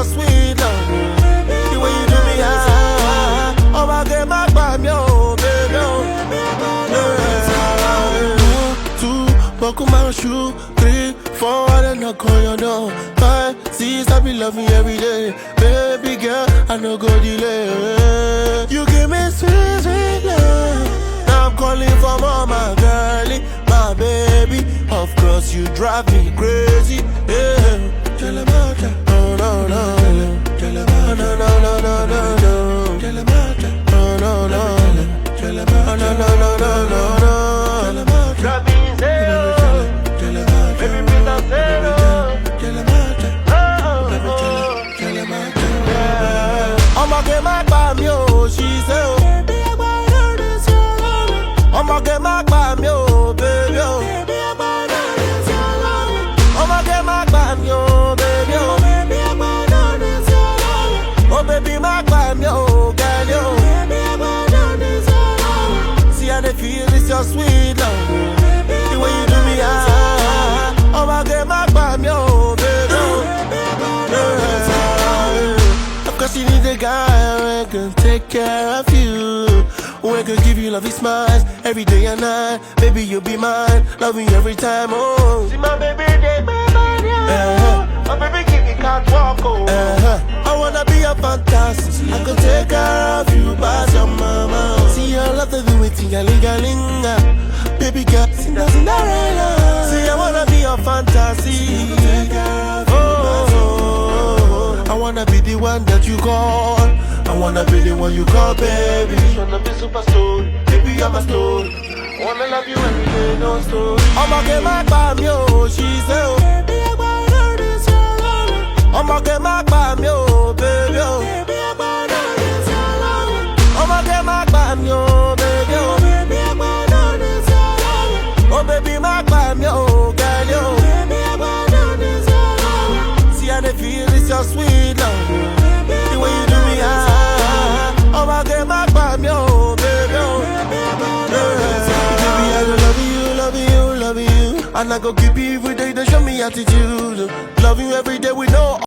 Sweet love, the way you do me, oh my girl, my baby, oh baby, oh. 2, buckle my shoe, 3, 4, I knock on your door, 5, 6, I be love me every day, baby girl, I no go delay. You give me sweet, sweet love. Now I'm calling for more, my girlie, my baby. Of course you drive me crazy, yeah. No, no, no. No, no, no, no, no, no. No, no, no. No, no, no, no, no. Drive me zero. Baby, please don't zero. I'ma get my bam, yo, she say. I'ma get my bam, yo, baby, yo. I'ma get my bam, yo, baby, yo. Oh baby, my bam, yo, girl, yo. See how they feel, it's your sweet love. The way you do me, I'ma get my bam, yo, baby, yo. Of course you need a guy who can take care of you, who can give you lovely smiles every day and night. Baby, you'll be mine, loving you every time, oh. See my baby, they my mind, yeah. My baby, keep me can't walk, oh. I wanna be a fantastic. I can take care of you, but your mama. See your love to do with tingalingalinga. Baby girl, Cinderella. See, I wanna be a fantasy. Oh, I wanna be the one that you call. I wanna be the one you call, baby. Wanna be superstar, baby, I'm a story. Wanna love you every day, no story. I'ma get my bam, yo, she say. I'ma get my bam, yo, baby, yo. I'ma get my bam, yo, baby, yo. Oh baby, my bam, yo, girl, yo. See how they feel, it's your sweet love. The way you do me, I'ma get my bam, yo, baby, yo. Baby, I love you, love you, love you. And I go keep you every day to show me attitude. Love you every day with no